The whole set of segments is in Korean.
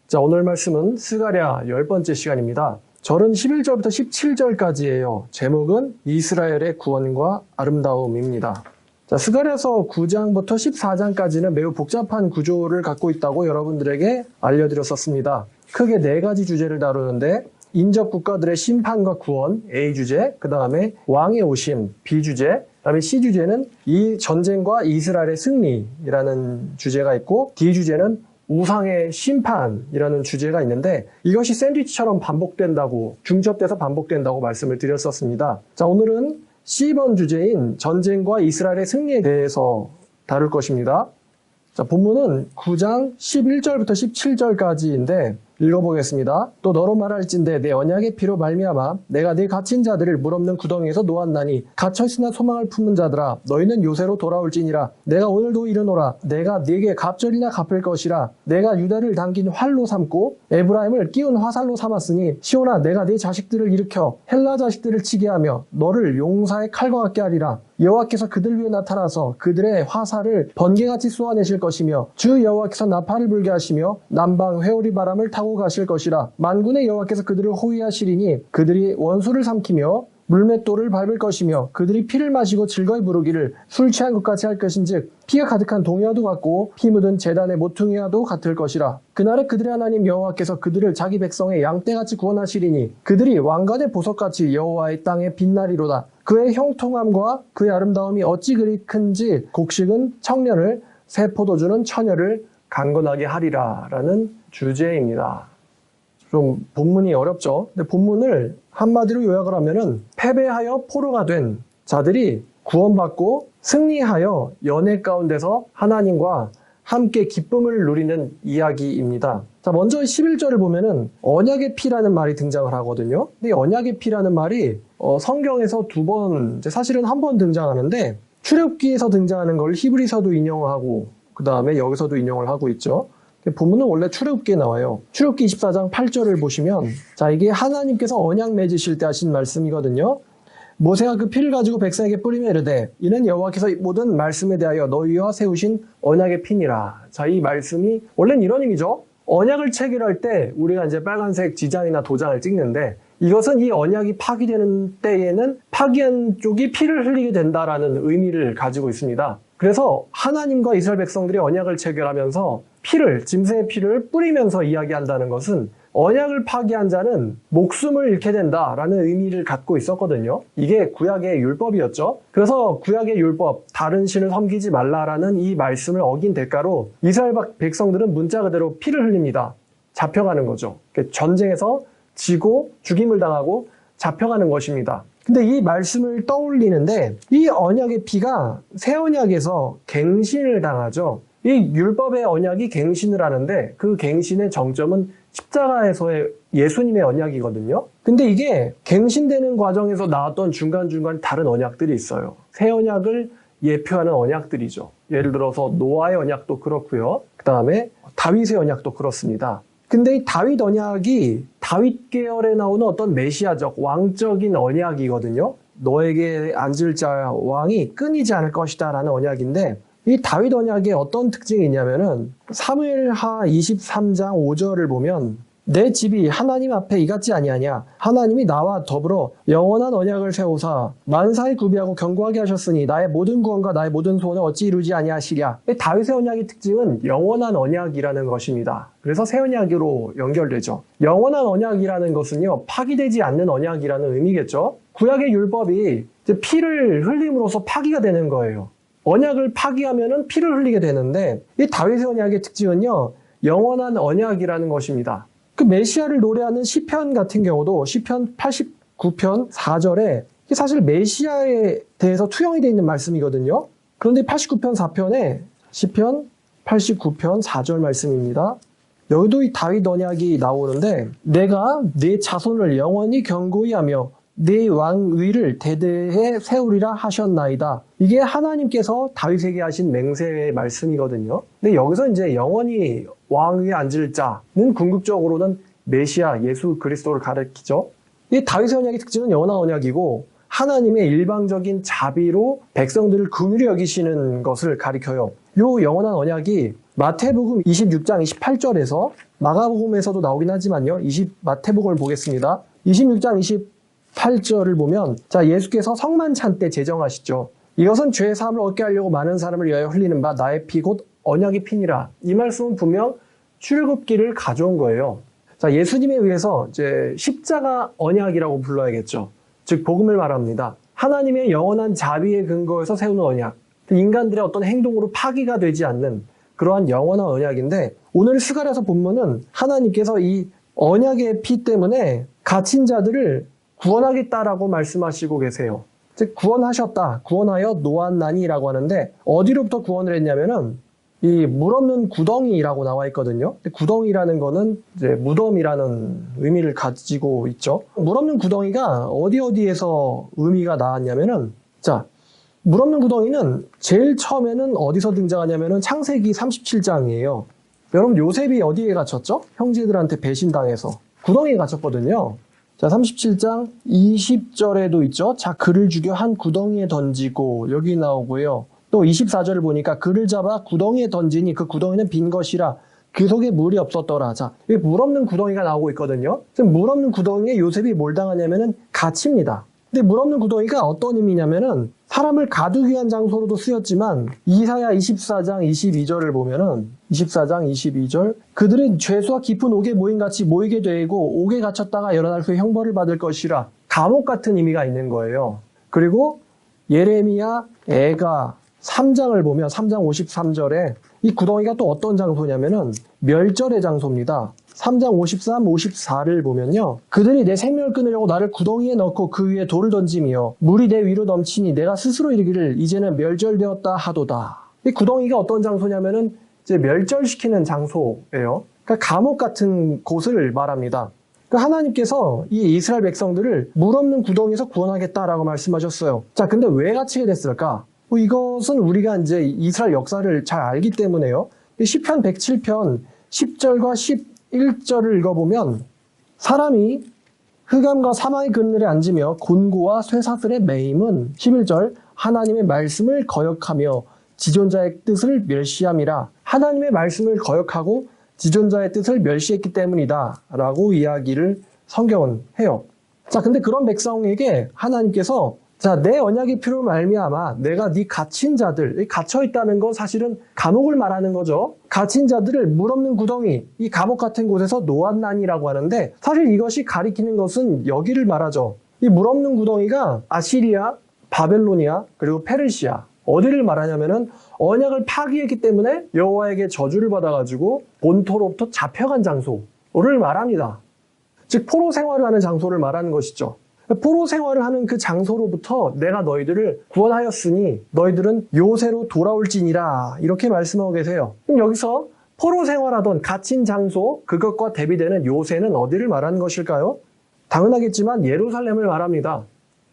자, 오늘 말씀은 스가랴 10번째 시간입니다. 절은 11절부터 17절까지예요. 제목은 이스라엘의 구원과 아름다움입니다. 자, 스가랴서 9장부터 14장까지는 매우 복잡한 구조를 갖고 있다고 여러분들에게 알려드렸었습니다. 크게 4가지 주제를 다루는데 인접 국가들의 심판과 구원, A 주제, 그 다음에 왕의 오심, B 주제, 그 다음에 C 주제는 이 전쟁과 이스라엘의 승리라는 주제가 있고, D 주제는 우상의 심판이라는 주제가 있는데 이것이 샌드위치처럼 반복된다고, 중첩돼서 반복된다고 말씀을 드렸었습니다. 자, 오늘은 C번 주제인 전쟁과 이스라엘의 승리에 대해서 다룰 것입니다. 자, 본문은 9장 11절부터 17절까지인데 읽어보겠습니다. 또 너로 말할진대 내 언약의 피로 말미암아 내가 네 갇힌 자들을 물 없는 구덩이에서 놓았나니 갇혀있으나 소망을 품는 자들아 너희는 요새로 돌아올지니라. 내가 오늘도 이르노라. 내가 네게 갑절이나 갚을 것이라. 내가 유다를 당긴 활로 삼고 에브라임을 끼운 화살로 삼았으니 시온아 내가 네 자식들을 일으켜 헬라 자식들을 치게 하며 너를 용사의 칼과 같게 하리라. 여호와께서 그들 위에 나타나서 그들의 화살을 번개같이 쏘아내실 것이며 주 여호와께서 나팔을 불게 하시며 남방 회오리 바람을 타고 가실 것이라. 만군의 여호와께서 그들을 호위하시리니 그들이 원수를 삼키며 물맷돌을 밟을 것이며 그들이 피를 마시고 즐거이 부르기를 술 취한 것 같이 할 것인즉 피가 가득한 동이와도 같고 피 묻은 제단의 모퉁이와도 같을 것이라. 그날에 그들의 하나님 여호와께서 그들을 자기 백성의 양떼같이 구원하시리니 그들이 왕관의 보석같이 여호와의 땅에 빛나리로다. 그의 형통함과 그의 아름다움이 어찌 그리 큰지 곡식은 청년을 새 포도주는 처녀를 강건하게 하리라 라는 주제입니다. 좀 본문이 어렵죠. 근데 본문을 한마디로 요약을 하면은 패배하여 포로가 된 자들이 구원받고 승리하여 연애 가운데서 하나님과 함께 기쁨을 누리는 이야기입니다. 자, 먼저 11절을 보면은 언약의 피라는 말이 등장을 하거든요. 근데 이 언약의 피라는 말이 성경에서 2번, 사실은 1번 등장하는데 출애굽기에서 등장하는 걸 히브리서도 인용을 하고 그 다음에 여기서도 인용을 하고 있죠. 본문은 원래 출애굽기에 나와요. 출애굽기 24장 8절을 보시면 자, 이게 하나님께서 언약 맺으실 때 하신 말씀이거든요. 모세가 그 피를 가지고 백성에게 뿌리며 이르되 이는 여호와께서 모든 말씀에 대하여 너희와 세우신 언약의 피니라. 자, 이 말씀이 원래는 이런 의미죠. 언약을 체결할 때 우리가 이제 빨간색 지장이나 도장을 찍는데 이것은 이 언약이 파기되는 때에는 파기한 쪽이 피를 흘리게 된다라는 의미를 가지고 있습니다. 그래서 하나님과 이스라엘 백성들이 언약을 체결하면서 피를, 짐승의 피를 뿌리면서 이야기한다는 것은 언약을 파기한 자는 목숨을 잃게 된다라는 의미를 갖고 있었거든요. 이게 구약의 율법이었죠. 그래서 구약의 율법, 다른 신을 섬기지 말라라는 이 말씀을 어긴 대가로 이스라엘 백성들은 문자 그대로 피를 흘립니다. 잡혀가는 거죠. 전쟁에서 지고 죽임을 당하고 잡혀가는 것입니다. 근데 이 말씀을 떠올리는데 이 언약의 피가 새 언약에서 갱신을 당하죠. 이 율법의 언약이 갱신을 하는데 그 갱신의 정점은 십자가에서의 예수님의 언약이거든요. 근데 이게 갱신되는 과정에서 나왔던 중간중간 다른 언약들이 있어요. 새 언약을 예표하는 언약들이죠. 예를 들어서 노아의 언약도 그렇고요. 그 다음에 다윗의 언약도 그렇습니다. 근데 이 다윗 언약이 다윗 계열에 나오는 어떤 메시아적, 왕적인 언약이거든요. 너에게 앉을 자 왕이 끊이지 않을 것이다 라는 언약인데 이 다윗 언약의 어떤 특징이 있냐면은 사무엘하 23장 5절을 보면 내 집이 하나님 앞에 이같지 아니하냐. 하나님이 나와 더불어 영원한 언약을 세우사 만사에 구비하고 견고하게 하셨으니 나의 모든 구원과 나의 모든 소원을 어찌 이루지 아니하시랴. 다윗의 언약의 특징은 영원한 언약이라는 것입니다. 그래서 새 언약으로 연결되죠. 영원한 언약이라는 것은요, 파기되지 않는 언약이라는 의미겠죠. 구약의 율법이 이제 피를 흘림으로써 파기가 되는 거예요. 언약을 파기하면은 피를 흘리게 되는데 이 다윗의 언약의 특징은요, 영원한 언약이라는 것입니다. 그 메시아를 노래하는 시편 같은 경우도 시편 89편 4절에 사실 메시아에 대해서 투영이 되어 있는 말씀이거든요. 그런데 89편 4편에 시편 89편 4절 말씀입니다. 여기도 이 다윗 언약이 나오는데 내가 네 자손을 영원히 견고히 하며 네 왕위를 대대에 세우리라 하셨나이다. 이게 하나님께서 다윗에게 하신 맹세의 말씀이거든요. 근데 여기서 이제 영원히 왕위에 앉을 자는 궁극적으로는 메시아 예수 그리스도를 가리키죠. 이 다윗의 언약의 특징은 영원한 언약이고 하나님의 일방적인 자비로 백성들을 긍휼히 여기시는 것을 가리켜요. 이 영원한 언약이 마태복음 26장 28절에서 마가복음에서도 나오긴 하지만요. 마태복음을 보겠습니다. 26장 28절을 보면 자, 예수께서 성만찬 때 제정하시죠. 이것은 죄 사함을 얻게 하려고 많은 사람을 위하여 흘리는 바 나의 피 곧 언약의 피니라. 이 말씀은 분명 출애굽기를 가져온 거예요. 자, 예수님에 의해서 이제 십자가 언약이라고 불러야겠죠. 즉 복음을 말합니다. 하나님의 영원한 자비의 근거에서 세우는 언약. 인간들의 어떤 행동으로 파기가 되지 않는 그러한 영원한 언약인데 오늘 스가랴서 본문은 하나님께서 이 언약의 피 때문에 갇힌 자들을 구원하겠다라고 말씀하시고 계세요. 즉 구원하셨다, 구원하여 놓았나니라고 하는데 어디로부터 구원을 했냐면은 이 물 없는 구덩이라고 나와 있거든요. 구덩이라는 거는 이제 무덤이라는 의미를 가지고 있죠. 물 없는 구덩이가 어디에서 의미가 나왔냐면은 자, 물 없는 구덩이는 제일 처음에는 어디서 등장하냐면은 창세기 37장이에요. 여러분 요셉이 어디에 갇혔죠? 형제들한테 배신당해서 구덩이에 갇혔거든요. 자, 37장 20절에도 있죠. 자, 그를 죽여 한 구덩이에 던지고 여기 나오고요. 또 24절을 보니까 그를 잡아 구덩이에 던지니 그 구덩이는 빈 것이라 그 속에 물이 없었더라. 자, 여기 물 없는 구덩이가 나오고 있거든요. 물 없는 구덩이에 요셉이 뭘 당하냐면은 갇힙니다. 근데 물 없는 구덩이가 어떤 의미냐면은 사람을 가두기 위한 장소로도 쓰였지만 이사야 24장 22절을 보면은 24장 22절 그들은 죄수와 깊은 옥에 모임같이 모이게 되고 옥에 갇혔다가 여러 날 후에 형벌을 받을 것이라 감옥 같은 의미가 있는 거예요. 그리고 예레미야 애가 3장을 보면 3장 53절에 이 구덩이가 또 어떤 장소냐면은 멸절의 장소입니다. 3장 53, 54를 보면요. 그들이 내 생명을 끊으려고 나를 구덩이에 넣고 그 위에 돌을 던짐이요. 물이 내 위로 넘치니 내가 스스로 이르기를 이제는 멸절되었다 하도다. 이 구덩이가 어떤 장소냐면은 이제 멸절시키는 장소예요. 그러니까 감옥 같은 곳을 말합니다. 그러니까 하나님께서 이 이스라엘 백성들을 물 없는 구덩이에서 구원하겠다라고 말씀하셨어요. 자, 근데 왜 갇히게 됐을까? 이것은 우리가 이제 이스라엘 역사를 잘 알기 때문에요. 시편 107편 10절과 11절을 읽어보면 사람이 흑암과 사망의 그늘에 앉으며 곤고와 쇠사슬에 매임은 11절 하나님의 말씀을 거역하며 지존자의 뜻을 멸시함이라. 하나님의 말씀을 거역하고 지존자의 뜻을 멸시했기 때문이다 라고 이야기를 성경은 해요. 자, 근데 그런 백성에게 하나님께서 자, 내 언약의 피로 말미암아 내가 네 갇힌 자들, 갇혀 있다는 건 사실은 감옥을 말하는 거죠. 갇힌 자들을 물 없는 구덩이, 이 감옥 같은 곳에서 놓았나니라고 하는데 사실 이것이 가리키는 것은 여기를 말하죠. 이 물 없는 구덩이가 아시리아, 바벨로니아, 그리고 페르시아 어디를 말하냐면은 언약을 파기했기 때문에 여호와에게 저주를 받아가지고 본토로부터 잡혀간 장소를 말합니다. 즉 포로 생활을 하는 장소를 말하는 것이죠. 포로 생활을 하는 그 장소로부터 내가 너희들을 구원하였으니 너희들은 요새로 돌아올지니라 이렇게 말씀하고 계세요. 그럼 여기서 포로 생활하던 갇힌 장소 그것과 대비되는 요새는 어디를 말하는 것일까요? 당연하겠지만 예루살렘을 말합니다.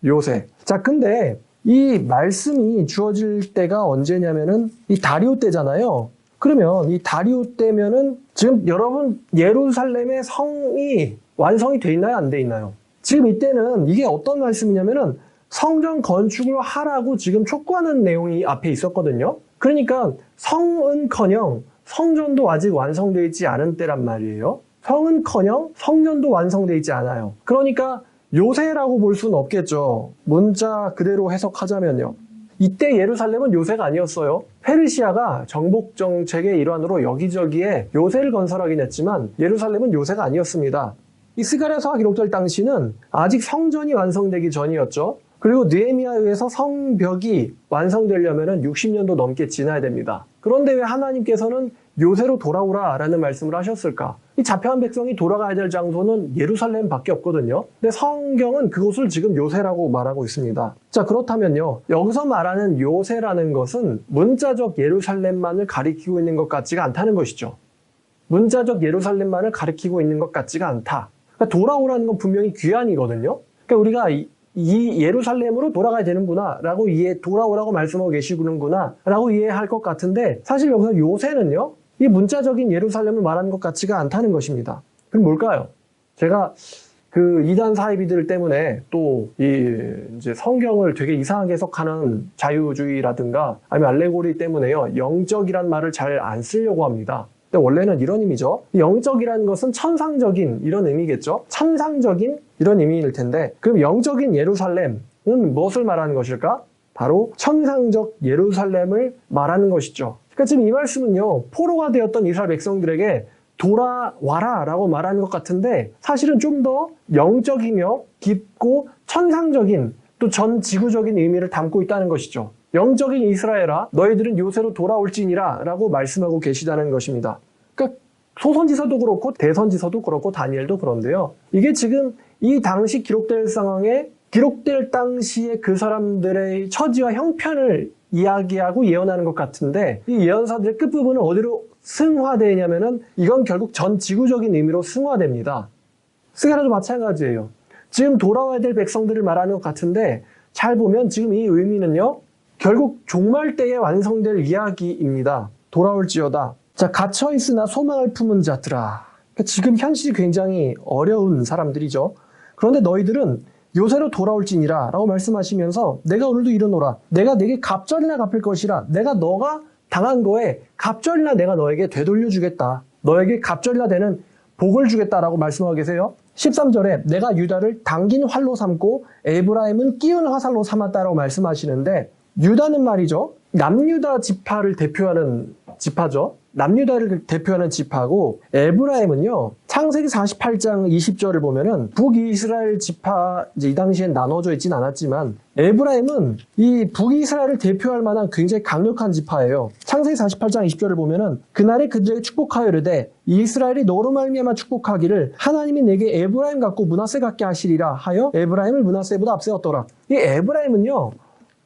요새. 자, 근데 이 말씀이 주어질 때가 언제냐면은 이 다리오 때잖아요. 그러면 이 다리오 때면은 지금 여러분 예루살렘의 성이 완성이 돼 있나요? 안 돼 있나요? 지금 이때는 이게 어떤 말씀이냐면은 성전 건축을 하라고 지금 촉구하는 내용이 앞에 있었거든요. 그러니까 성은커녕 성전도 아직 완성되어 있지 않은 때란 말이에요. 성은커녕 성전도 완성되어 있지 않아요. 그러니까 요새라고 볼 수는 없겠죠. 문자 그대로 해석하자면요. 이때 예루살렘은 요새가 아니었어요. 페르시아가 정복 정책의 일환으로 여기저기에 요새를 건설하긴 했지만 예루살렘은 요새가 아니었습니다. 이 스가랴서가 기록될 당시는 아직 성전이 완성되기 전이었죠. 그리고 느헤미야에 의해서 성벽이 완성되려면 60년도 넘게 지나야 됩니다. 그런데 왜 하나님께서는 요새로 돌아오라라는 말씀을 하셨을까? 이 잡혀간 백성이 돌아가야 될 장소는 예루살렘밖에 없거든요. 근데 성경은 그곳을 지금 요새라고 말하고 있습니다. 자, 그렇다면요. 여기서 말하는 요새라는 것은 문자적 예루살렘만을 가리키고 있는 것 같지가 않다는 것이죠. 문자적 예루살렘만을 가리키고 있는 것 같지가 않다. 그러니까 돌아오라는 건 분명히 귀환이거든요. 그러니까 우리가 이 예루살렘으로 돌아가야 되는구나 라고 돌아오라고 말씀하고 계시는구나 라고 이해할 것 같은데 사실 여기서 요새는요 이 문자적인 예루살렘을 말하는 것 같지가 않다는 것입니다. 그럼 뭘까요? 제가 그 이단 사이비들 때문에 또 이제 성경을 되게 이상하게 해석하는 자유주의라든가 아니면 알레고리 때문에요 영적이란 말을 잘 안 쓰려고 합니다. 근데 원래는 이런 의미죠. 영적이라는 것은 천상적인 이런 의미겠죠. 천상적인 이런 의미일 텐데, 그럼 영적인 예루살렘은 무엇을 말하는 것일까? 바로 천상적 예루살렘을 말하는 것이죠. 그러니까 지금 이 말씀은요, 포로가 되었던 이스라엘 백성들에게 돌아와라 라고 말하는 것 같은데, 사실은 좀 더 영적이며 깊고 천상적인 또 전 지구적인 의미를 담고 있다는 것이죠. 영적인 이스라엘아, 너희들은 요새로 돌아올지니라 라고 말씀하고 계시다는 것입니다. 그러니까 소선지서도 그렇고 대선지서도 그렇고 다니엘도 그런데요, 이게 지금 이 당시 기록될 상황에 기록될 당시에 그 사람들의 처지와 형편을 이야기하고 예언하는 것 같은데, 이 예언사들의 끝부분은 어디로 승화되냐면은 이건 결국 전 지구적인 의미로 승화됩니다. 스가랴도 마찬가지예요. 지금 돌아와야 될 백성들을 말하는 것 같은데, 잘 보면 지금 이 의미는요, 결국 종말 때에 완성될 이야기입니다. 돌아올지어다. 자, 갇혀있으나 소망을 품은 자들아. 그러니까 지금 현실이 굉장히 어려운 사람들이죠. 그런데 너희들은 요새로 돌아올지니라 라고 말씀하시면서, 내가 오늘도 이르노라. 내가 내게 갑절이나 갚을 것이라. 내가 너가 당한 거에 갑절이나 내가 너에게 되돌려주겠다. 너에게 갑절이나 되는 복을 주겠다라고 말씀하고 계세요. 13절에 내가 유다를 당긴 활로 삼고 에브라임은 끼운 화살로 삼았다라고 말씀하시는데, 유다는 말이죠, 남유다 지파를 대표하는 지파죠. 남유다를 대표하는 지파고, 에브라임은요, 창세기 48장 20절을 보면은 북이스라엘 지파, 이제 이 당시엔 나눠져 있진 않았지만, 에브라임은 이 북이스라엘을 대표할 만한 굉장히 강력한 지파예요. 창세기 48장 20절을 보면은, 그날에 그들에게 축복하여 이르되 이스라엘이 너로 말미암아 축복하기를 하나님이 내게 에브라임 같고 므낫세 같게 하시리라 하여 에브라임을 므낫세보다 앞세웠더라. 이 에브라임은요,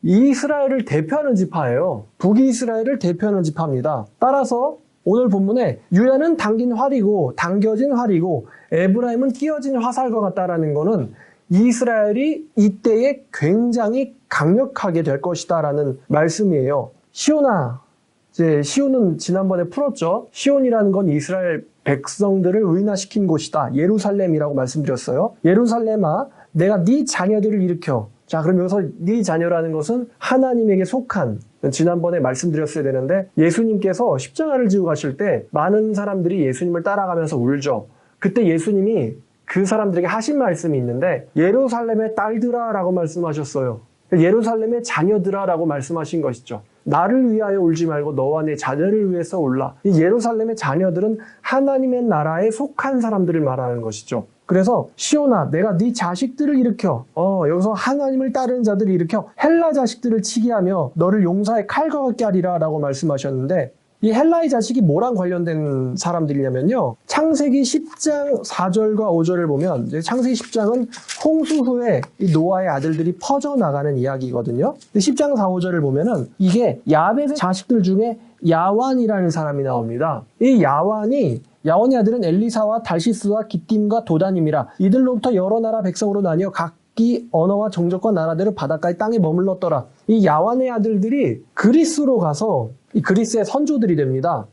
이스라엘을 대표하는 지파예요. 북이스라엘을 대표하는 지파입니다. 따라서 오늘 본문에 유다는 당긴 활이고 당겨진 활이고 에브라임은 끼어진 화살과 같다라는 것은 이스라엘이 이때에 굉장히 강력하게 될 것이다라는 말씀이에요. 시온아, 이제 시온은 지난번에 풀었죠. 시온이라는 건 이스라엘 백성들을 의인화시킨 곳이다. 예루살렘이라고 말씀드렸어요. 예루살렘아, 내가 네 자녀들을 일으켜. 자, 그럼 여기서 네 자녀라는 것은 하나님에게 속한, 지난번에 말씀드렸어야 되는데, 예수님께서 십자가를 지고 가실 때 많은 사람들이 예수님을 따라가면서 울죠. 그때 예수님이 그 사람들에게 하신 말씀이 있는데, 예루살렘의 딸들아 라고 말씀하셨어요. 예루살렘의 자녀들아 라고 말씀하신 것이죠. 나를 위하여 울지 말고 너와 내 자녀를 위해서 울라. 이 예루살렘의 자녀들은 하나님의 나라에 속한 사람들을 말하는 것이죠. 그래서 시온아, 내가 네 자식들을 일으켜, 여기서 하나님을 따르는 자들을 일으켜 헬라 자식들을 치게 하며 너를 용사의 칼과 같게 하리라 라고 말씀하셨는데, 이 헬라의 자식이 뭐랑 관련된 사람들이냐면요, 창세기 10장 4절과 5절을 보면, 이제 창세기 10장은 홍수 후에 이 노아의 아들들이 퍼져나가는 이야기거든요. 10장 4, 5절을 보면은 이게 야벳의 자식들 중에 야완이라는 사람이 나옵니다. 이 야완이 아들은 엘리사와 달시스와 기띔과 도단임이라. 이들로부터 여러 나라 백성으로 나뉘어 각기 언어와 정적과 나라들을 바닷가의 땅에 머물렀더라. 이 야완의 아들들이 그리스로 가서 이 그리스의 선조들이 됩니다.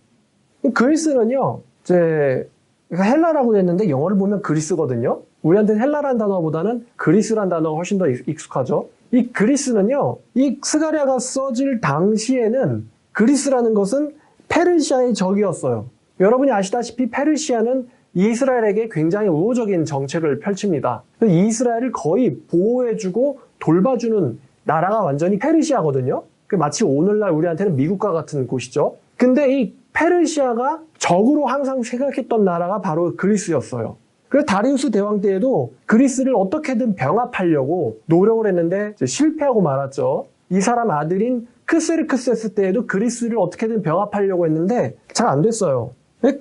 그리스는요, 이제 헬라라고 했는데 영어를 보면 그리스거든요. 우리한테는 헬라라는 단어보다는 그리스라는 단어가 훨씬 더 익숙하죠. 이 그리스는요, 이 스가랴가 써질 당시에는 그리스라는 것은 페르시아의 적이었어요. 여러분이 아시다시피 페르시아는 이스라엘에게 굉장히 우호적인 정책을 펼칩니다. 이스라엘을 거의 보호해주고 돌봐주는 나라가 완전히 페르시아거든요. 마치 오늘날 우리한테는 미국과 같은 곳이죠. 근데 이 페르시아가 적으로 항상 생각했던 나라가 바로 그리스였어요. 그래서 다리우스 대왕 때에도 그리스를 어떻게든 병합하려고 노력을 했는데 실패하고 말았죠. 이 사람 아들인 크세르크세스 때에도 그리스를 어떻게든 병합하려고 했는데 잘 안 됐어요.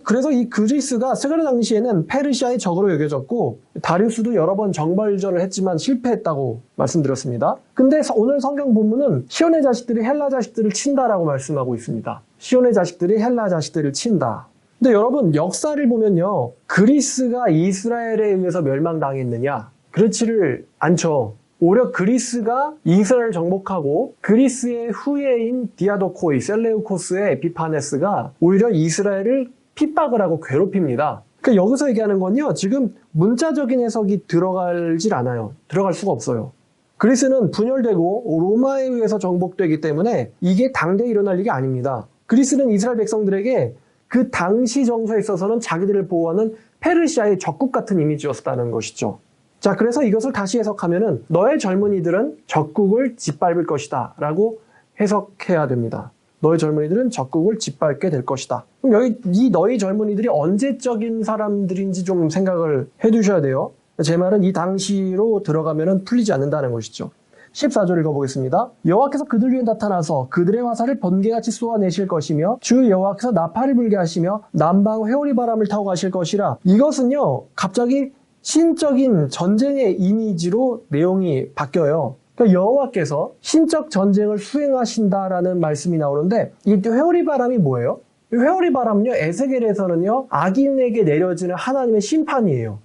그래서 이 그리스가 스가랴 당시에는 페르시아의 적으로 여겨졌고, 다리우스도 여러 번 정벌전을 했지만 실패했다고 말씀드렸습니다. 근데 오늘 성경 본문은 시온의 자식들이 헬라 자식들을 친다라고 말씀하고 있습니다. 시온의 자식들이 헬라 자식들을 친다. 근데 여러분, 역사를 보면요, 그리스가 이스라엘에 의해서 멸망당했느냐? 그렇지를 않죠. 오히려 그리스가 이스라엘을 정복하고 그리스의 후예인 디아도코이, 셀레우코스의 에피파네스가 오히려 이스라엘을 핍박을 하고 괴롭힙니다. 그러니까 여기서 얘기하는 건요, 지금 문자적인 해석이 들어가질 않아요. 들어갈 수가 없어요. 그리스는 분열되고 로마에 의해서 정복되기 때문에 이게 당대에 일어날 일이 아닙니다. 그리스는 이스라엘 백성들에게 그 당시 정서에 있어서는 자기들을 보호하는 페르시아의 적국 같은 이미지였다는 것이죠. 자, 그래서 이것을 다시 해석하면은 너의 젊은이들은 적국을 짓밟을 것이다 라고 해석해야 됩니다. 너의 젊은이들은 적국을 짓밟게 될 것이다. 그럼 여기 이 너희 젊은이들이 언제적인 사람들인지 좀 생각을 해두셔야 돼요. 제 말은 이 당시로 들어가면은 풀리지 않는다는 것이죠. 14절 읽어보겠습니다. 여호와께서 그들 위에 나타나서 그들의 화살을 번개같이 쏘아내실 것이며 주 여호와께서 나팔을 불게 하시며 남방 회오리 바람을 타고 가실 것이라. 이것은요, 갑자기 신적인 전쟁의 이미지로 내용이 바뀌어요. 그러니까 여호와께서 신적 전쟁을 수행하신다라는 말씀이 나오는데, 이 회오리 바람이 뭐예요? 이 회오리 바람은요, 에스겔에서는요, 악인에게 내려지는 하나님의 심판이에요.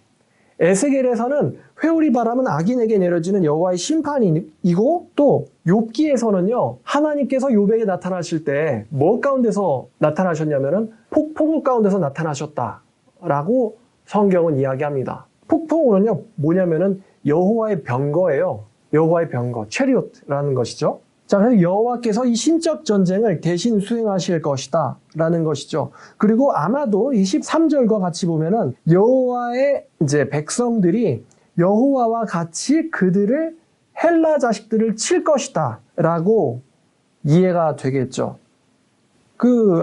에스겔에서는 회오리 바람은 악인에게 내려지는 여호와의 심판이고, 또 욥기에서는요, 하나님께서 욥에게 나타나실 때 뭐 가운데서 나타나셨냐면은 폭풍우 가운데서 나타나셨다라고 성경은 이야기합니다. 폭풍우는요, 뭐냐면은 여호와의 병거예요. 여호와의 병거, 체리옷라는 것이죠. 자, 그래서 여호와께서 이 신적 전쟁을 대신 수행하실 것이다 라는 것이죠. 그리고 아마도 23절과 같이 보면은 여호와의 이제 백성들이 여호와와 같이 그들을 헬라 자식들을 칠 것이다 라고 이해가 되겠죠.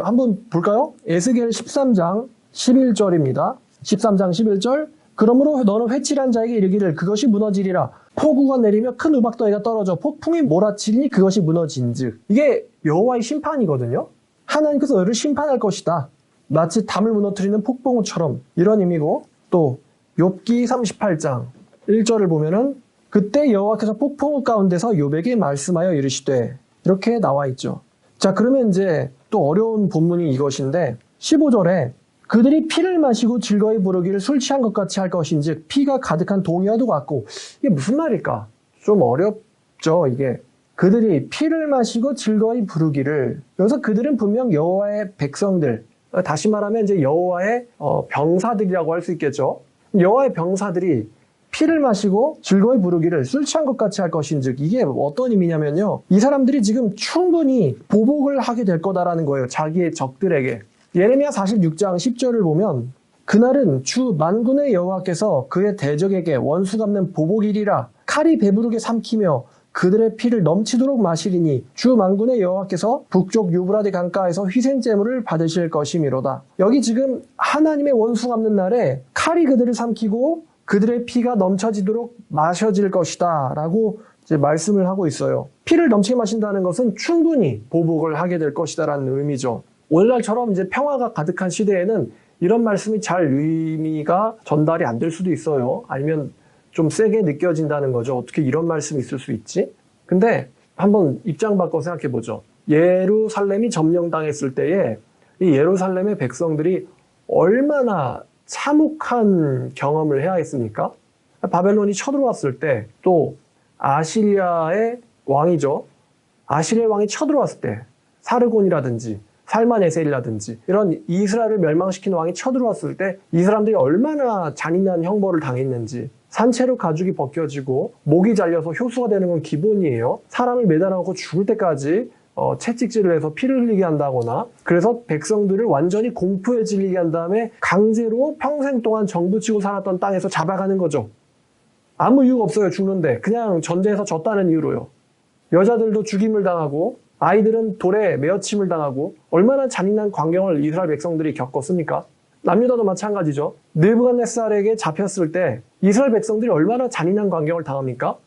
한번 볼까요? 에스겔 13장 11절입니다. 13장 11절. 그러므로 너는 회칠한 자에게 이르기를 그것이 무너지리라. 폭우가 내리며 큰 우박덩이가 떨어져 폭풍이 몰아치리니 그것이 무너진즉. 이게 여호와의 심판이거든요. 하나님께서 너를 심판할 것이다. 마치 담을 무너뜨리는 폭풍우처럼, 이런 의미고, 또 욥기 38장 1절을 보면은 그때 여호와께서 폭풍우 가운데서 욥에게 말씀하여 이르시되, 이렇게 나와 있죠. 자, 그러면 이제 또 어려운 본문이 이것인데 15절에 그들이 피를 마시고 즐거이 부르기를 술 취한 것 같이 할 것인즉 피가 가득한 동이와도 같고. 이게 무슨 말일까? 좀 어렵죠, 이게. 그들이 피를 마시고 즐거이 부르기를. 여기서 그들은 분명 여호와의 백성들, 다시 말하면 이제 여호와의 병사들이라고 할 수 있겠죠. 여호와의 병사들이 피를 마시고 즐거이 부르기를 술 취한 것 같이 할 것인즉. 이게 어떤 의미냐면요, 이 사람들이 지금 충분히 보복을 하게 될 거다라는 거예요, 자기의 적들에게. 예레미야 46장 10절을 보면 그날은 주 만군의 여호와께서 그의 대적에게 원수 갚는 보복이리라. 칼이 배부르게 삼키며 그들의 피를 넘치도록 마시리니 주 만군의 여호와께서 북쪽 유브라데 강가에서 희생제물을 받으실 것이미로다. 여기 지금 하나님의 원수 갚는 날에 칼이 그들을 삼키고 그들의 피가 넘쳐지도록 마셔질 것이다 라고 이제 말씀을 하고 있어요. 피를 넘치게 마신다는 것은 충분히 보복을 하게 될 것이다 라는 의미죠. 오늘날처럼 이제 평화가 가득한 시대에는 이런 말씀이 잘 의미가 전달이 안 될 수도 있어요. 아니면 좀 세게 느껴진다는 거죠. 어떻게 이런 말씀이 있을 수 있지? 근데 한번 입장 바꿔 생각해 보죠. 예루살렘이 점령당했을 때에 이 예루살렘의 백성들이 얼마나 참혹한 경험을 해야 했습니까? 바벨론이 쳐들어왔을 때, 또 아시리아의 왕이죠. 아시리아 왕이 쳐들어왔을 때 사르곤이라든지 살만에셀이라든지 이런 이스라엘을 멸망시킨 왕이 쳐들어왔을 때 이 사람들이 얼마나 잔인한 형벌을 당했는지. 산채로 가죽이 벗겨지고 목이 잘려서 효수가 되는 건 기본이에요. 사람을 매달아놓고 죽을 때까지 채찍질을 해서 피를 흘리게 한다거나, 그래서 백성들을 완전히 공포에 질리게 한 다음에 강제로 평생 동안 정부치고 살았던 땅에서 잡아가는 거죠. 아무 이유가 없어요. 죽는데 그냥 전쟁에서 졌다는 이유로요. 여자들도 죽임을 당하고 아이들은 돌에 메어침을 당하고. 얼마나 잔인한 광경을 이스라엘 백성들이 겪었습니까? 남유다도 마찬가지죠. 느부갓네살에게 잡혔을 때 이스라엘 백성들이 얼마나 잔인한 광경을 당합니까?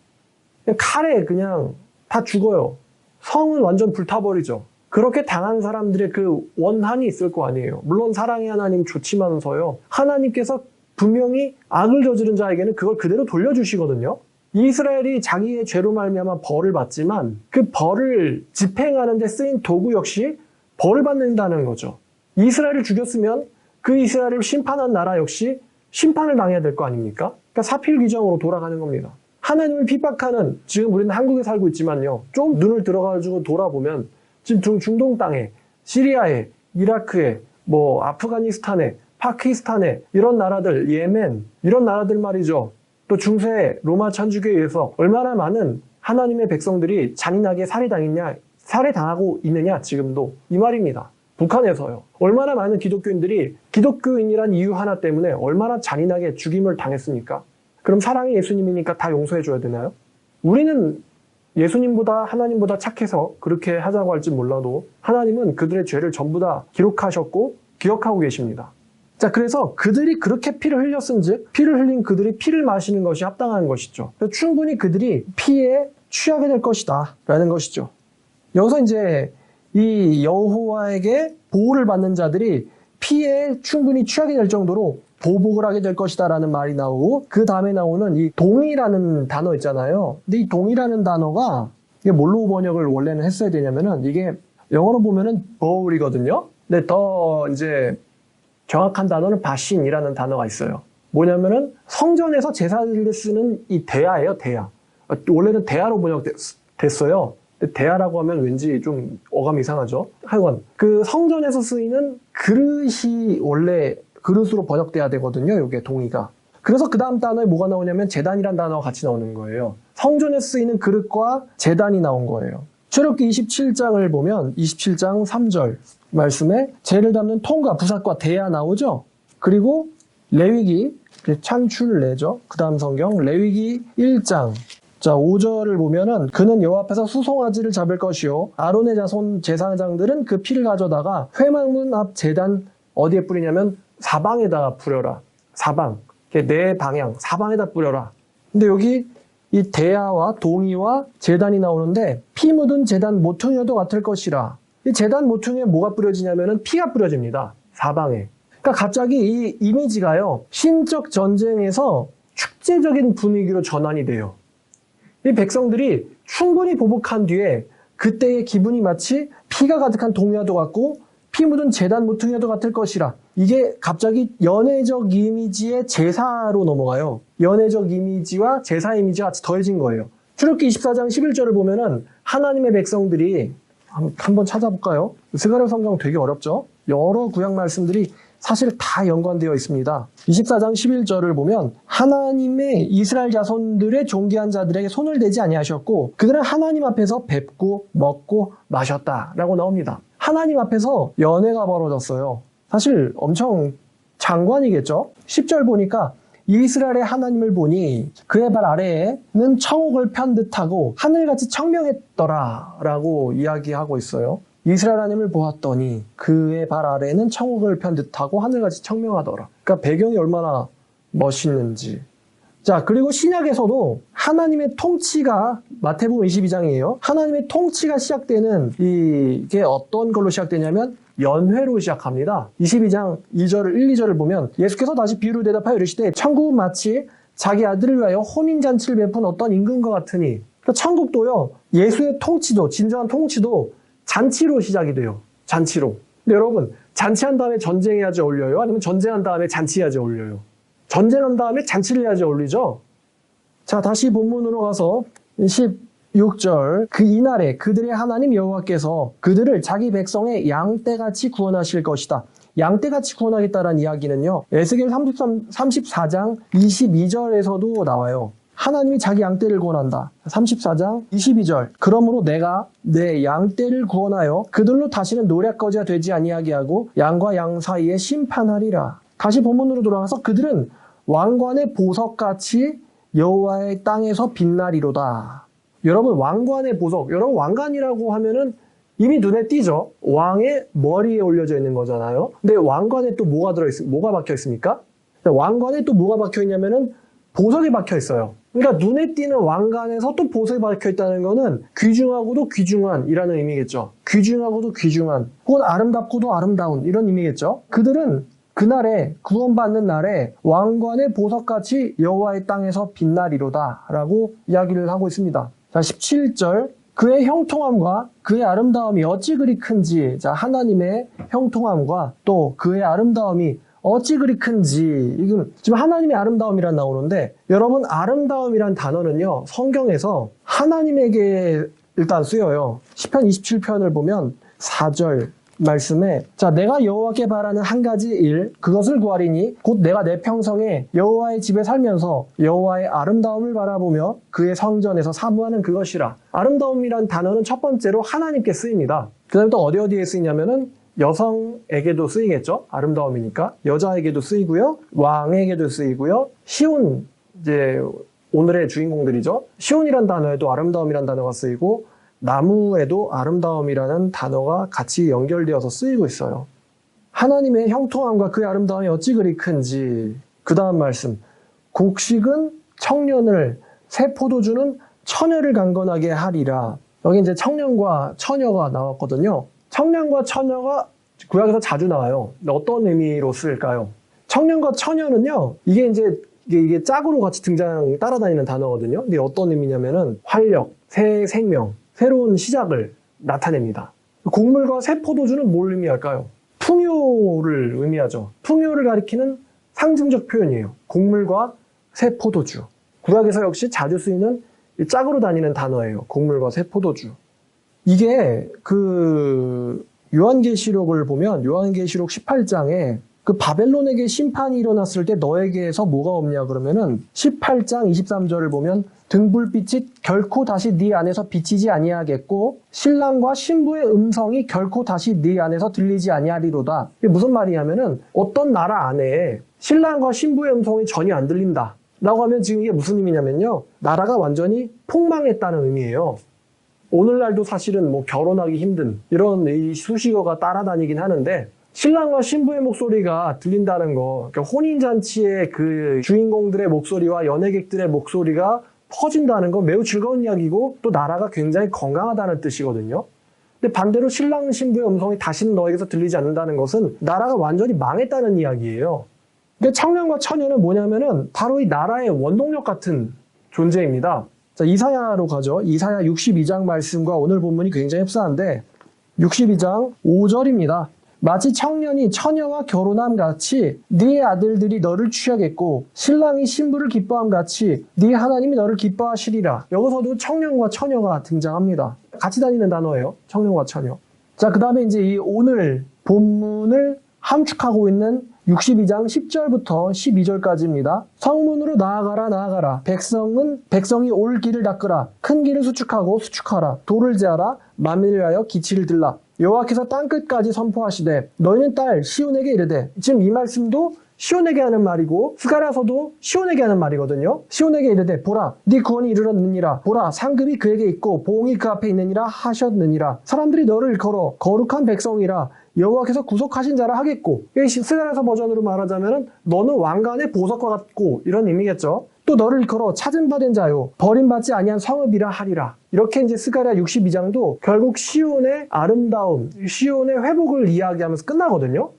그냥 칼에 그냥 다 죽어요. 성은 완전 불타버리죠. 그렇게 당한 사람들의 그 원한이 있을 거 아니에요. 물론 사랑의 하나님 좋지만서요, 하나님께서 분명히 악을 저지른 자에게는 그걸 그대로 돌려주시거든요. 이스라엘이 자기의 죄로 말미암아 벌을 받지만 그 벌을 집행하는 데 쓰인 도구 역시 벌을 받는다는 거죠. 이스라엘을 죽였으면 그 이스라엘을 심판한 나라 역시 심판을 당해야 될 거 아닙니까? 그러니까 사필귀정으로 돌아가는 겁니다. 하나님을 핍박하는, 지금 우리는 한국에 살고 있지만요, 좀 눈을 들어가지고 돌아보면 지금 중동 땅에, 시리아에, 이라크에, 아프가니스탄에, 파키스탄에, 이런 나라들, 예멘, 이런 나라들 말이죠. 또 중세 로마 천주교에 의해서 얼마나 많은 하나님의 백성들이 잔인하게 살해당하고 있느냐, 지금도. 이 말입니다. 북한에서요. 얼마나 많은 기독교인들이 기독교인이란 이유 하나 때문에 얼마나 잔인하게 죽임을 당했습니까? 그럼 사랑의 예수님이니까 다 용서해줘야 되나요? 우리는 예수님보다 하나님보다 착해서 그렇게 하자고 할지 몰라도 하나님은 그들의 죄를 전부 다 기록하셨고 기억하고 계십니다. 자, 그래서 그들이 그렇게 피를 흘렸은즉 피를 흘린 그들이 피를 마시는 것이 합당한 것이죠. 충분히 그들이 피에 취하게 될 것이다 라는 것이죠. 여기서 이제 이 여호와에게 보호를 받는 자들이 피에 충분히 취하게 될 정도로 보복을 하게 될 것이다 라는 말이 나오고, 그 다음에 나오는 이 동이라는 단어 있잖아요. 근데 이 동이라는 단어가 이게 뭘로 번역을 원래는 했어야 되냐면은, 이게 영어로 보면은 bowl이거든요. 근데 더 이제 정확한 단어는 바신이라는 단어가 있어요. 뭐냐면은 성전에서 제사를 쓰는 이 대야예요, 대야. 원래는 대야로 번역됐어요. 근데 대야라고 하면 왠지 좀 어감이 이상하죠. 하여간 그 성전에서 쓰이는 그릇이 원래 그릇으로 번역돼야 되거든요, 이게 동의가. 그래서 그 다음 단어에 뭐가 나오냐면 제단이란 단어가 같이 나오는 거예요. 성전에 쓰이는 그릇과 제단이 나온 거예요. 출애굽기 27장을 보면 27장 3절 말씀에 재를 담는 통과, 부삿과 대야 나오죠. 그리고 레위기, 창출레죠. 그 다음 성경 레위기 1장 자 5절을 보면은 그는 여호와 앞에서 수송아지를 잡을 것이요 아론의 자손 제사장들은 그 피를 가져다가 회막문 앞 제단 어디에 뿌리냐면 사방에다가 뿌려라. 사방, 네 방향 사방에다 뿌려라. 근데 여기 이 대야와 동이와 제단이 나오는데 피 묻은 제단 모퉁이와도 같을 것이라. 이 제단 모퉁이에 뭐가 뿌려지냐면은 피가 뿌려집니다. 사방에. 그러니까 갑자기 이 이미지가요, 신적 전쟁에서 축제적인 분위기로 전환이 돼요. 이 백성들이 충분히 보복한 뒤에 그때의 기분이 마치 피가 가득한 동야도 같고 피 묻은 제단 모퉁이와도 같을 것이라. 이게 갑자기 연회적 이미지의 제사로 넘어가요. 연회적 이미지와 제사 이미지가 같이 더해진 거예요. 출애굽기 24장 11절을 보면은 하나님의 백성들이 한번 찾아볼까요? 스가랴 성경 되게 어렵죠? 여러 구약 말씀들이 사실 다 연관되어 있습니다. 24장 11절을 보면 하나님의 이스라엘 자손들의 존귀한 자들에게 손을 대지 아니하셨고 그들은 하나님 앞에서 뵙고 먹고 마셨다라고 나옵니다. 하나님 앞에서 연회가 벌어졌어요. 사실 엄청 장관이겠죠? 10절 보니까 이스라엘의 하나님을 보니 그의 발 아래에는 청옥을 편 듯하고 하늘같이 청명했더라 라고 이야기하고 있어요. 이스라엘 하나님을 보았더니 그의 발 아래에는 청옥을 편 듯하고 하늘같이 청명하더라. 그러니까 배경이 얼마나 멋있는지. 자, 그리고 신약에서도 하나님의 통치가 마태복음 22장이에요. 하나님의 통치가 시작되는 이게 어떤 걸로 시작되냐면 연회로 시작합니다. 22장 2절을 1, 2절을 보면 예수께서 다시 비유로 대답하여 이르시되 천국은 마치 자기 아들을 위하여 혼인잔치를 베푼 어떤 임금과 같으니. 그러니까 천국도요, 예수의 통치도, 진정한 통치도 잔치로 시작이 돼요. 잔치로. 근데 여러분, 잔치한 다음에 전쟁해야지 어울려요? 아니면 전쟁한 다음에 잔치해야지 어울려요? 전쟁한 다음에 잔치를 해야지 어울리죠? 자, 다시 본문으로 가서 16절. 그 이날에 그들의 하나님 여호와께서 그들을 자기 백성의 양떼같이 구원하실 것이다. 양떼같이 구원하겠다라는 이야기는요, 에스겔 34장 22절에서도 나와요. 하나님이 자기 양떼를 구원한다. 34장 22절. 그러므로 내가 내 양떼를 구원하여 그들로 다시는 노략거지가 되지 아니하게 하고 양과 양 사이에 심판하리라. 다시 본문으로 돌아가서 그들은 왕관의 보석같이 여호와의 땅에서 빛나리로다. 여러분, 왕관의 보석. 여러분, 왕관이라고 하면은 이미 눈에 띄죠? 왕의 머리에 올려져 있는 거잖아요. 근데 왕관에 또 뭐가 박혀 있습니까? 왕관에 또 뭐가 박혀 있냐면은 보석이 박혀 있어요. 그러니까 눈에 띄는 왕관에서 또 보석이 박혀 있다는 거는 귀중하고도 귀중한이라는 의미겠죠. 귀중하고도 귀중한, 혹은 아름답고도 아름다운 이런 의미겠죠. 그들은 그날에, 구원받는 날에 왕관의 보석같이 여호와의 땅에서 빛나리로다 라고 이야기를 하고 있습니다. 자, 17절. 그의 형통함과 그의 아름다움이 어찌 그리 큰지. 자, 하나님의 형통함과 또 그의 아름다움이 어찌 그리 큰지. 이건 지금 하나님의 아름다움이란 나오는데, 여러분, 아름다움이란 단어는요, 성경에서 하나님에게 일단 쓰여요. 시편 27편을 보면 4절 말씀에, 자, 내가 여호와께 바라는 한 가지 일, 그것을 구하리니 곧 내가 내 평생에 여호와의 집에 살면서 여호와의 아름다움을 바라보며 그의 성전에서 사모하는 그것이라. 아름다움이란 단어는 첫 번째로 하나님께 쓰입니다. 그 다음에 또 어디에 쓰이냐면은 여성에게도 쓰이겠죠. 아름다움이니까. 여자에게도 쓰이고요. 왕에게도 쓰이고요. 시온, 이제 오늘의 주인공들이죠. 시온이란 단어에도 아름다움이란 단어가 쓰이고 나무에도 아름다움이라는 단어가 같이 연결되어서 쓰이고 있어요. 하나님의 형통함과 그의 아름다움이 어찌 그리 큰지. 그 다음 말씀. 곡식은 청년을, 새 포도주는 처녀를 강건하게 하리라. 여기 이제 청년과 처녀가 나왔거든요. 청년과 처녀가 구약에서 자주 나와요. 어떤 의미로 쓸까요? 청년과 처녀는요, 이게 짝으로 같이 따라다니는 단어거든요. 근데 어떤 의미냐면은 활력, 새 생명, 새로운 시작을 나타냅니다. 곡물과 새 포도주는 뭘 의미할까요? 풍요를 의미하죠. 풍요를 가리키는 상징적 표현이에요. 곡물과 새 포도주. 구약에서 역시 자주 쓰이는 짝으로 다니는 단어예요. 곡물과 새 포도주. 이게 요한계시록을 보면 요한계시록 18장에 그 바벨론에게 심판이 일어났을 때 너에게서 뭐가 없냐 그러면은 18장 23절을 보면 등불빛이 결코 다시 네 안에서 비치지 아니하겠고 신랑과 신부의 음성이 결코 다시 네 안에서 들리지 아니하리로다. 이게 무슨 말이냐면은 어떤 나라 안에 신랑과 신부의 음성이 전혀 안 들린다 라고 하면 지금 이게 무슨 의미냐면요, 나라가 완전히 폭망했다는 의미예요. 오늘날도 사실은 뭐 결혼하기 힘든 이런 이 수식어가 따라다니긴 하는데, 신랑과 신부의 목소리가 들린다는 거, 그러니까 혼인잔치의 그 주인공들의 목소리와 연예객들의 목소리가 퍼진다는 건 매우 즐거운 이야기고 또 나라가 굉장히 건강하다는 뜻이거든요. 근데 반대로 신랑 신부의 음성이 다시는 너에게서 들리지 않는다는 것은 나라가 완전히 망했다는 이야기예요. 근데 청년과 처녀는 뭐냐면은 바로 이 나라의 원동력 같은 존재입니다. 자, 이사야로 가죠. 이사야 62장 말씀과 오늘 본문이 굉장히 흡사한데 62장 5절입니다. 마치 청년이 처녀와 결혼함 같이 네 아들들이 너를 취하겠고 신랑이 신부를 기뻐함 같이 네 하나님이 너를 기뻐하시리라. 여기서도 청년과 처녀가 등장합니다. 같이 다니는 단어예요. 청년과 처녀. 자, 그 다음에 이제 이 오늘 본문을 함축하고 있는 62장 10절부터 12절까지입니다. 성문으로 나아가라 나아가라. 백성이 올 길을 닦으라. 큰 길을 수축하고 수축하라. 돌을 제하라. 만민을 위하여 기치를 들라. 여호와께서 땅끝까지 선포하시되 너희는 딸 시온에게 이르되, 지금 이 말씀도 시온에게 하는 말이고 스가랴서도 시온에게 하는 말이거든요. 시온에게 이르되 보라 네 구원이 이르렀느니라. 보라 상급이 그에게 있고 보응이 그 앞에 있느니라 하셨느니라. 사람들이 너를 걸어 거룩한 백성이라 여호와께서 구속하신 자라 하겠고, 스가랴서 버전으로 말하자면 너는 왕관의 보석과 같고 이런 의미겠죠. 또 너를 걸어 찾은 바 된 자요 버림받지 아니한 성읍이라 하리라. 이렇게 이제 스가랴 62장도 결국 시온의 아름다움, 시온의 회복을 이야기하면서 끝나거든요.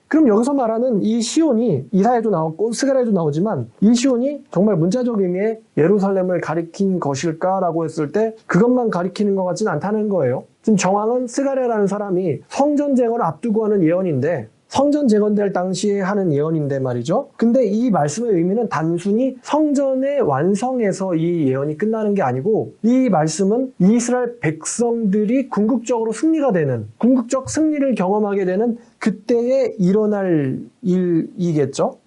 그럼 여기서 말하는 이 시온이 이사야에도 나왔고 스가랴에도 나오지만 이 시온이 정말 문자적 의미의 예루살렘을 가리킨 것일까라고 했을 때 그것만 가리키는 것 같지는 않다는 거예요. 지금 정황은 스가랴라는 사람이 성전 재건을 앞두고 하는 예언인데, 성전 재건될 당시에 하는 예언인데 말이죠. 근데 이 말씀의 의미는 단순히 성전의 완성에서 이 예언이 끝나는 게 아니고, 이 말씀은 이스라엘 백성들이 궁극적으로 승리가 되는, 궁극적 승리를 경험하게 되는 그때에 일어날 일이겠죠.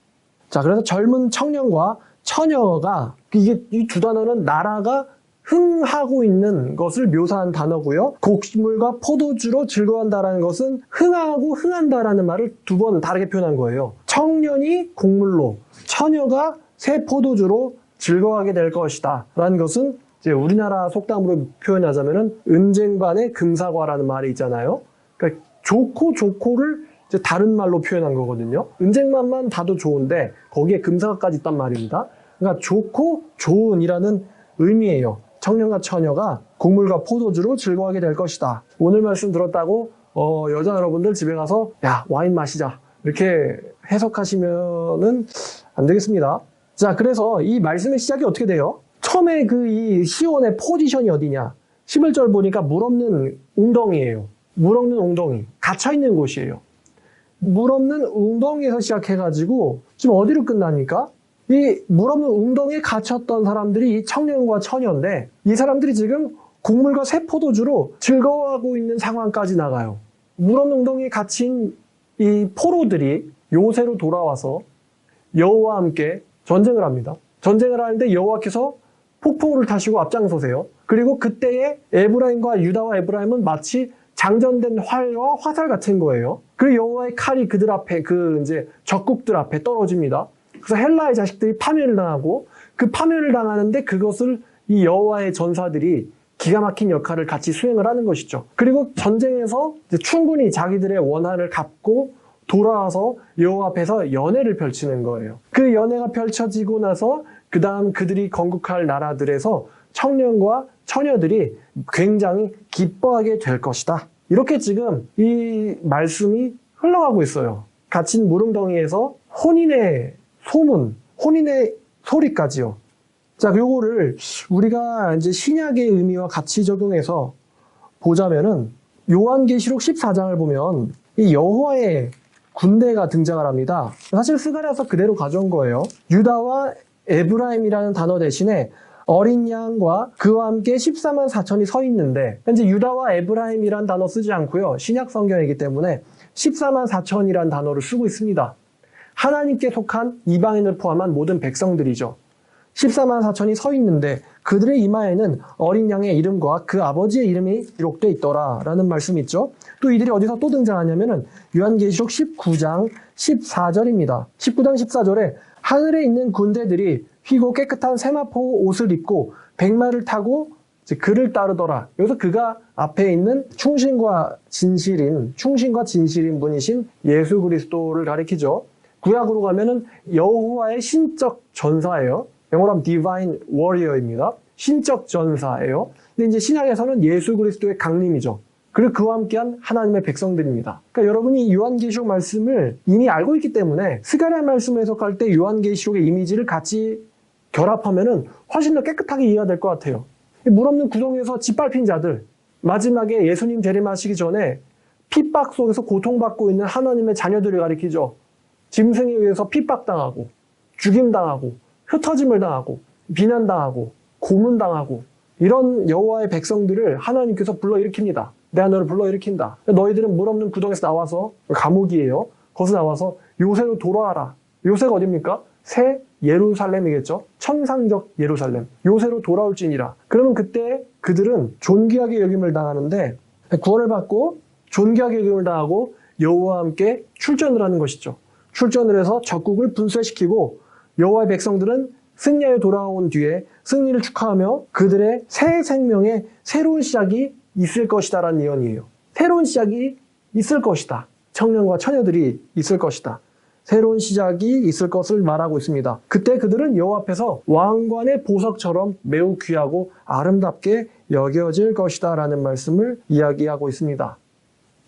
자, 그래서 젊은 청년과 처녀가, 이게 이 두 단어는 나라가 흥하고 있는 것을 묘사한 단어고요. 곡물과 포도주로 즐거워한다라는 것은 흥하고 흥한다라는 말을 두 번 다르게 표현한 거예요. 청년이 곡물로, 처녀가 새 포도주로 즐거워하게 될 것이다 라는 것은 이제 우리나라 속담으로 표현하자면은 은쟁반의 금사과라는 말이 있잖아요. 그러니까 좋고를 이제 다른 말로 표현한 거거든요. 은쟁반만 봐도 좋은데 거기에 금사과까지 있단 말입니다. 그러니까 좋고 좋은이라는 의미예요. 청년과 처녀가 곡물과 포도주로 즐거워하게 될 것이다. 오늘 말씀 들었다고 여자 여러분들 집에 가서 야 와인 마시자 이렇게 해석하시면은 안 되겠습니다. 자, 그래서 이 말씀의 시작이 어떻게 돼요? 처음에 이 시온의 포지션이 어디냐? 11절 보니까 물 없는 웅덩이에요. 물 없는 웅덩이, 갇혀있는 곳이에요. 물 없는 웅덩이에서 시작해가지고 지금 어디로 끝나니까? 이 물 없는 웅덩이에 갇혔던 사람들이 이 청년과 처녀인데, 이 사람들이 지금 곡물과 새 포도주로 즐거워하고 있는 상황까지 나가요. 물 없는 웅덩이에 갇힌 이 포로들이 요새로 돌아와서 여호와와 함께 전쟁을 합니다. 전쟁을 하는데 여호와께서 폭풍우를 타시고 앞장서세요. 그리고 그때의 에브라임과 유다와 에브라임은 마치 장전된 활과 화살 같은 거예요. 그리고 여호와의 칼이 그들 앞에 이제 적국들 앞에 떨어집니다. 그래서 헬라의 자식들이 파멸을 당하고 그 파멸을 당하는데 그것을 이 여호와의 전사들이 기가 막힌 역할을 같이 수행을 하는 것이죠. 그리고 전쟁에서 이제 충분히 자기들의 원한을 갚고 돌아와서 여호와 앞에서 연회를 펼치는 거예요. 그 연회가 펼쳐지고 나서 그 다음 그들이 건국할 나라들에서 청년과 처녀들이 굉장히 기뻐하게 될 것이다. 이렇게 지금 이 말씀이 흘러가고 있어요. 갇힌 무릉덩이에서 혼인의 소문, 혼인의 소리까지요. 자, 요거를 우리가 이제 신약의 의미와 같이 적용해서 보자면은 요한계시록 14장을 보면 이 여호와의 군대가 등장을 합니다. 사실 스가랴서 그대로 가져온 거예요. 유다와 에브라임이라는 단어 대신에 어린 양과 그와 함께 14만 4천이 서 있는데 현재 유다와 에브라임이라는 단어 쓰지 않고요. 신약 성경이기 때문에 14만 4천이라는 단어를 쓰고 있습니다. 하나님께 속한 이방인을 포함한 모든 백성들이죠. 14만 4천이 서 있는데 그들의 이마에는 어린 양의 이름과 그 아버지의 이름이 기록되어 있더라 라는 말씀이 있죠. 또 이들이 어디서 또 등장하냐면은 요한계시록 19장 14절입니다. 19장 14절에 하늘에 있는 군대들이 휘고 깨끗한 세마포 옷을 입고 백마를 타고 그를 따르더라. 여기서 그가 앞에 있는 충신과 진실인 분이신 예수 그리스도를 가리키죠. 구약으로 가면은 여호와의 신적 전사예요. 영어로 하면 Divine Warrior입니다. 신적 전사예요. 근데 이제 신약에서는 예수 그리스도의 강림이죠. 그리고 그와 함께한 하나님의 백성들입니다. 그러니까 여러분이 요한계시록 말씀을 이미 알고 있기 때문에 스가랴 말씀을 해석할 때 요한계시록의 이미지를 같이 결합하면은 훨씬 더 깨끗하게 이해가 될 것 같아요. 물 없는 구덩이에서 짓밟힌 자들, 마지막에 예수님 재림하시기 전에 핍박 속에서 고통받고 있는 하나님의 자녀들을 가리키죠. 짐승에 의해서 핍박당하고 죽임당하고 흩어짐을 당하고 비난당하고 고문당하고 이런 여호와의 백성들을 하나님께서 불러일으킵니다. 내가 너를 불러일으킨다. 너희들은 물 없는 구덩이에서 나와서 감옥이에요. 거기서 나와서 요새로 돌아와라. 요새가 어딥니까? 새 예루살렘이겠죠. 천상적 예루살렘. 요새로 돌아올지니라. 그러면 그때 그들은 존귀하게 여김을 당하는데 구원을 받고 존귀하게 여김을 당하고 여호와와 함께 출전을 하는 것이죠. 출전을 해서 적국을 분쇄시키고 여호와의 백성들은 승리하여 돌아온 뒤에 승리를 축하하며 그들의 새 생명의 새로운 시작이 있을 것이다라는 예언이에요. 새로운 시작이 있을 것이다. 청년과 처녀들이 있을 것이다. 새로운 시작이 있을 것을 말하고 있습니다. 그때 그들은 여호와 앞에서 왕관의 보석처럼 매우 귀하고 아름답게 여겨질 것이다 라는 말씀을 이야기하고 있습니다.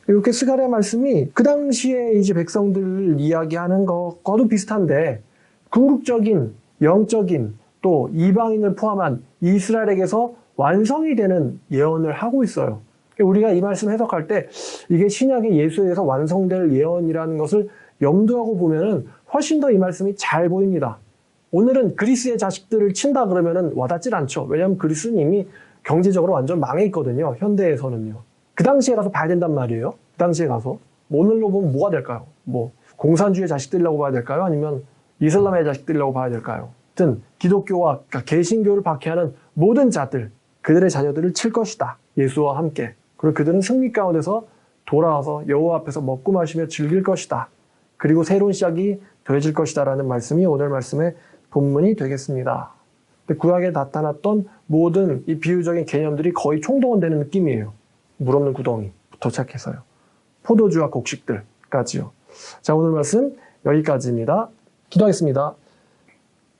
이렇게 스가랴 말씀이 그 당시에 이제 백성들을 이야기하는 것과도 비슷한데 궁극적인 영적인 또 이방인을 포함한 이스라엘에게서 완성이 되는 예언을 하고 있어요. 우리가 이 말씀 해석할 때 이게 신약의 예수에 대해서 완성될 예언이라는 것을 염두하고 보면은 훨씬 더 이 말씀이 잘 보입니다. 오늘은 그리스의 자식들을 친다 그러면은 와닿질 않죠. 왜냐하면 그리스는 이미 경제적으로 완전 망해 있거든요. 현대에서는요. 그 당시에 가서 봐야 된단 말이에요. 그 당시에 가서. 오늘로 보면 뭐가 될까요? 뭐 공산주의 자식들이라고 봐야 될까요? 아니면 이슬람의 자식들이라고 봐야 될까요? 하여튼 기독교와 개신교를 박해하는 모든 자들, 그들의 자녀들을 칠 것이다. 예수와 함께. 그리고 그들은 승리 가운데서 돌아와서 여호와 앞에서 먹고 마시며 즐길 것이다. 그리고 새로운 시작이 더해질 것이다 라는 말씀이 오늘 말씀의 본문이 되겠습니다. 구약에 나타났던 모든 이 비유적인 개념들이 거의 총동원되는 느낌이에요. 물 없는 구덩이부터 시작해서요. 포도주와 곡식들까지요. 자, 오늘 말씀 여기까지입니다. 기도하겠습니다.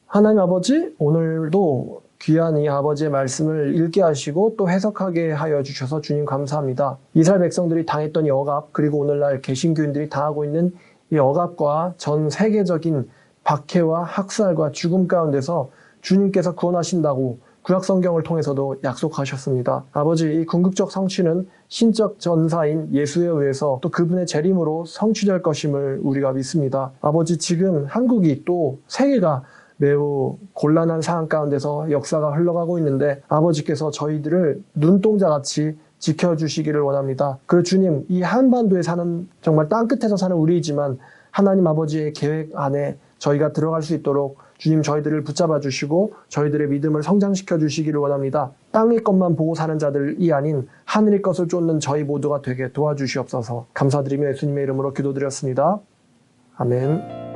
하나님 아버지, 오늘도 귀한 이 아버지의 말씀을 읽게 하시고 또 해석하게 하여 주셔서 주님 감사합니다. 이스라엘 백성들이 당했던 이 억압, 그리고 오늘날 개신교인들이 당하고 있는 이 억압과 전 세계적인 박해와 학살과 죽음 가운데서 주님께서 구원하신다고 구약 성경을 통해서도 약속하셨습니다. 아버지, 이 궁극적 성취는 신적 전사인 예수에 의해서 또 그분의 재림으로 성취될 것임을 우리가 믿습니다. 아버지, 지금 한국이 또 세계가 매우 곤란한 상황 가운데서 역사가 흘러가고 있는데 아버지께서 저희들을 눈동자같이 지켜주시기를 원합니다. 그리고 주님, 이 한반도에 사는 정말 땅끝에서 사는 우리이지만 하나님 아버지의 계획 안에 저희가 들어갈 수 있도록 주님 저희들을 붙잡아 주시고 저희들의 믿음을 성장시켜 주시기를 원합니다. 땅의 것만 보고 사는 자들이 아닌 하늘의 것을 쫓는 저희 모두가 되게 도와주시옵소서. 감사드리며 예수님의 이름으로 기도드렸습니다. 아멘.